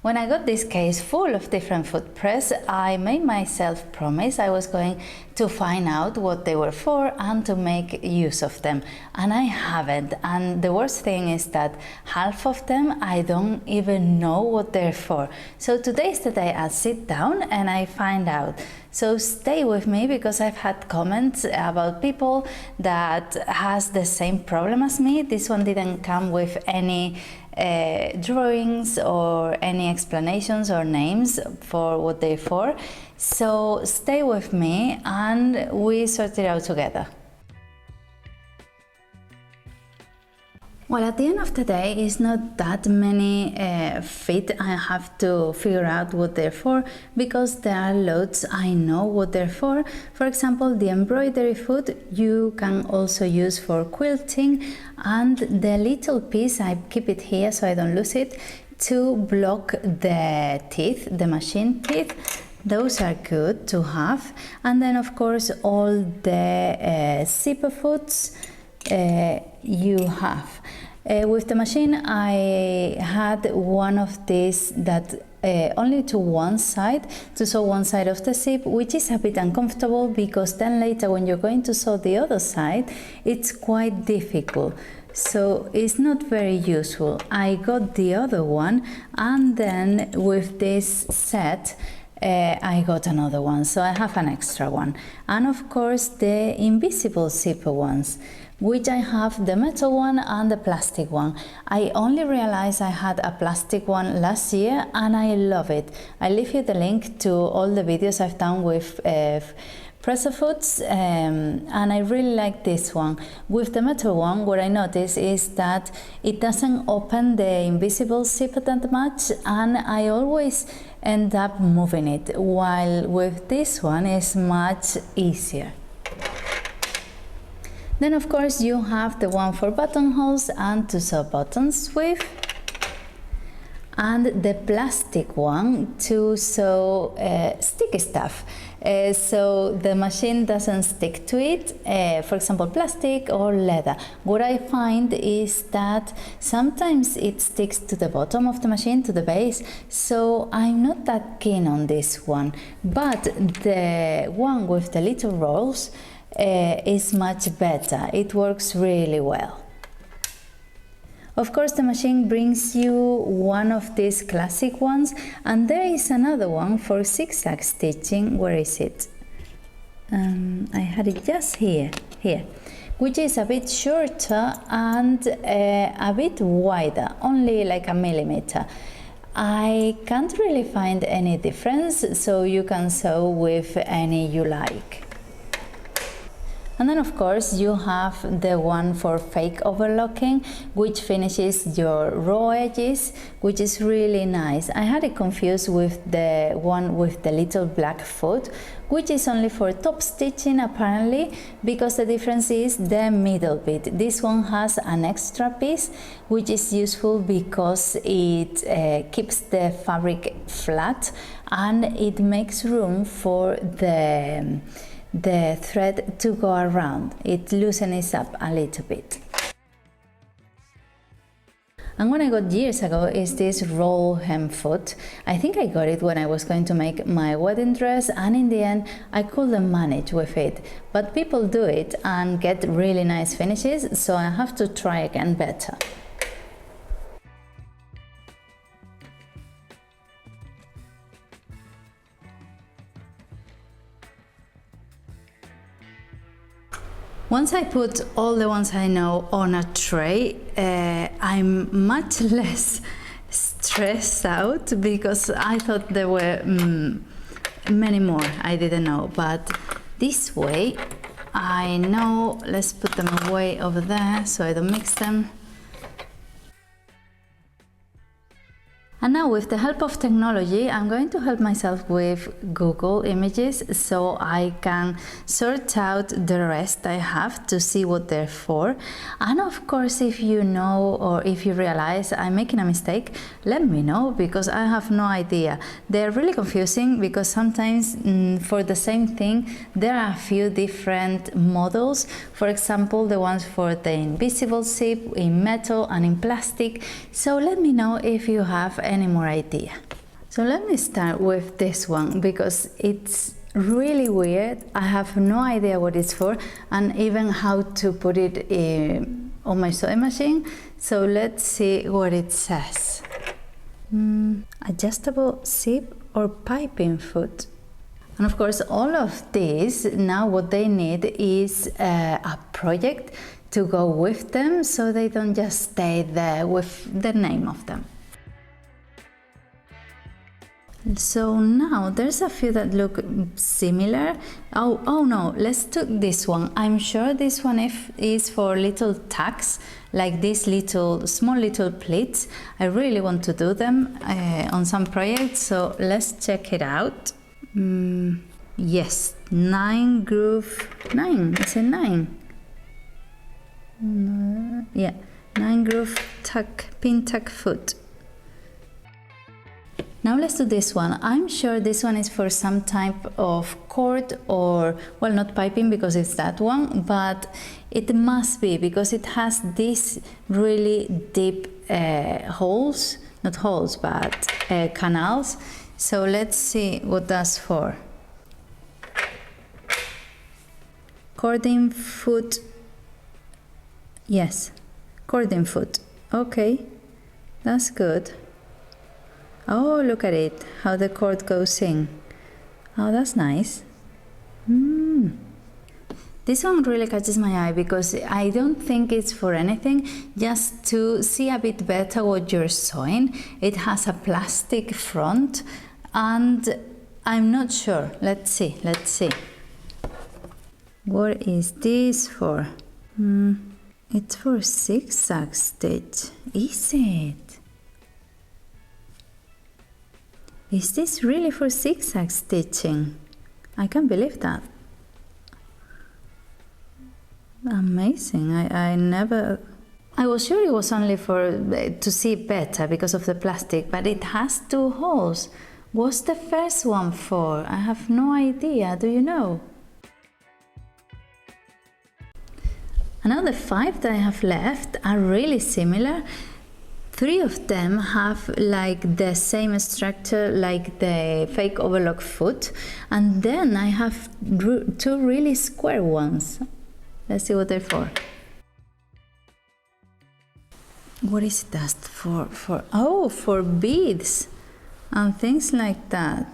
When I got this case full of different food press, I made myself promise I was going to find out what they were for and to make use of them. And I haven't. And the worst thing is that half of them I don't even know what they're for. So today's the day I sit down and I find out. So stay with me because I've had comments about people that has the same problem as me. This one didn't come with any drawings or any explanations or names for what they're for. So stay with me and we sort it out together. Well, at the end of the day, it's not that many feet I have to figure out what they're for, because there are loads I know what they're for. For example, the embroidery foot you can also use for quilting, and the little piece, I keep it here so I don't lose it, to block the teeth, the machine teeth. Those are good to have. And then of course all the zipper foots you have. With the machine I had one of these that only to one side, to sew one side of the zip, which is a bit uncomfortable because then later when you're going to sew the other side it's quite difficult. So it's not very useful. I got the other one, and then with this set I got another one, so I have an extra one. And of course the invisible zipper ones, which I have the metal one and the plastic one. I only realized I had a plastic one last year and I love it. I leave you the link to all the videos I've done with presser foots, and I really like this one. With the metal one, what I noticed is that it doesn't open the invisible zipper that much, and I always end up moving it, while with this one it's much easier. Then of course you have the one for buttonholes and to sew buttons with, and the plastic one to sew sticky stuff. So the machine doesn't stick to it, for example plastic or leather. What I find is that sometimes it sticks to the bottom of the machine, to the base, so I'm not that keen on this one. But the one with the little rolls is much better. It works really well. Of course the machine brings you one of these classic ones, and there is another one for zigzag stitching. Where is it? I had it just here, which is a bit shorter and a bit wider, only like a millimeter. I can't really find any difference, so you can sew with any you like. And then of course you have the one for fake overlocking, which finishes your raw edges, which is really nice. I had it confused with the one with the little black foot, which is only for top stitching apparently, because the difference is the middle bit. This one has an extra piece, which is useful because it keeps the fabric flat and it makes room for the thread to go around. It loosens up a little bit. And what I got years ago is this roll hem foot. I think I got it when I was going to make my wedding dress, and in the end I couldn't manage with it. But people do it and get really nice finishes, so I have to try again better. Once I put all the ones I know on a tray, I'm much less stressed out, because I thought there were many more I didn't know. But this way I know. Let's put them away over there so I don't mix them. And now, with the help of technology, I'm going to help myself with Google Images so I can sort out the rest I have to see what they're for. And of course, if you know or if you realize I'm making a mistake, let me know, because I have no idea. They're really confusing because sometimes for the same thing there are a few different models. For example, the ones for the invisible zip in metal and in plastic. So let me know if you have any more idea. So let me start with this one because it's really weird. I have no idea what it's for and even how to put it on my sewing machine. So let's see what it says. Adjustable zip or piping foot. And of course all of this, now what they need is a project to go with them so they don't just stay there with the name of them. So now there's a few that look similar. Oh no, let's do this one. I'm sure this one is for little tags, like these small little pleats. I really want to do them on some projects, so let's check it out. Yes, 9 groove, 9, is it 9? Yeah, 9 groove pin tuck foot. Now let's do this one. I'm sure this one is for some type of cord or, well, not piping because it's that one, but it must be because it has these really deep holes, not holes, but canals. So let's see what that's for. Cording foot. Yes, cording foot. Okay, that's good. Oh, look at it, how the cord goes in. Oh, that's nice. This one really catches my eye because I don't think it's for anything, just to see a bit better what you're sewing. It has a plastic front and I'm not sure. Let's see. What is this for? It's for zigzag stitch. Is it? Is this really for zigzag stitching? I can't believe that. Amazing. I was sure it was only for to see better because of the plastic, but it has 2 holes. What's the first one for? I have no idea. Do you know? And now the 5 that I have left are really similar. 3 of them have like the same structure like the fake overlock foot, and then I have 2 really square ones. Let's see what they're for. What is that for? Oh, for beads and things like that.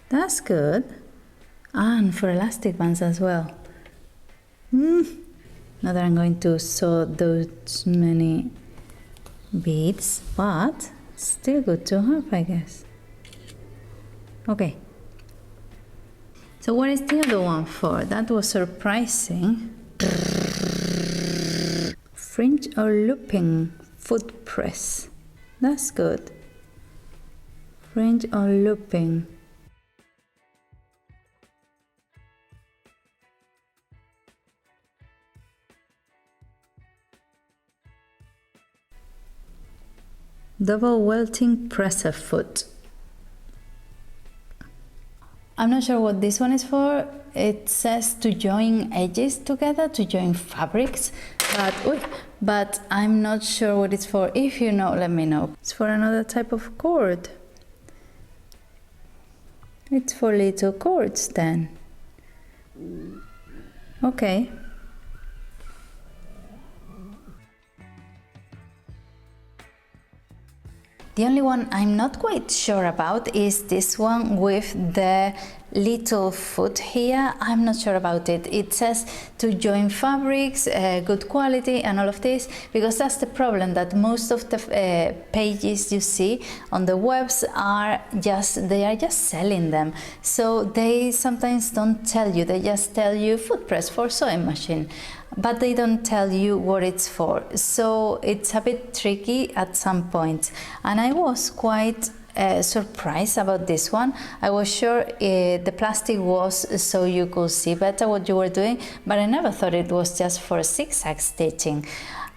That's good. And for elastic bands as well. Not that I'm going to sew those many beads, but still good to have, I guess. Okay. So what is the other one for? That was surprising. Fringe or looping foot press. That's good. Fringe or looping. Double welting presser foot. I'm not sure what this one is for. It says to join edges together, to join fabrics, but I'm not sure what it's for. If you know, let me know. It's for another type of cord. It's for little cords then. Okay. The only one I'm not quite sure about is this one with the little foot here. I'm not sure about it. It says to join fabrics, good quality and all of this, because that's the problem, that most of the pages you see on the webs they are just selling them. So they sometimes don't tell you, they just tell you foot press for sewing machine, but they don't tell you what it's for. So it's a bit tricky at some point. And I was quite surprised about this one. I was sure the plastic was so you could see better what you were doing, but I never thought it was just for zigzag stitching.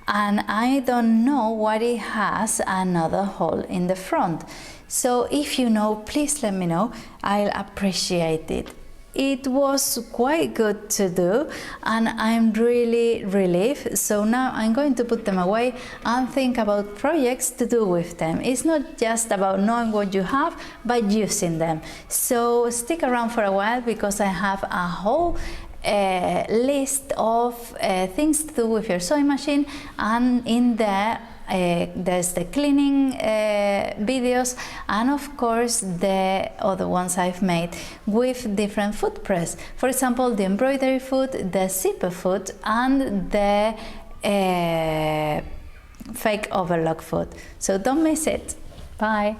And I don't know why it has another hole in the front. So if you know, please let me know. I'll appreciate it. it was quite good to do, and I'm really relieved. So now I'm going to put them away and think about projects to do with them. It's not just about knowing what you have, but using them. So stick around for a while, because I have a whole list of things to do with your sewing machine, and in there there's the cleaning videos, and of course the other ones I've made with different foot press. For example, the embroidery foot, the zipper foot, and the fake overlock foot. So don't miss it. Bye.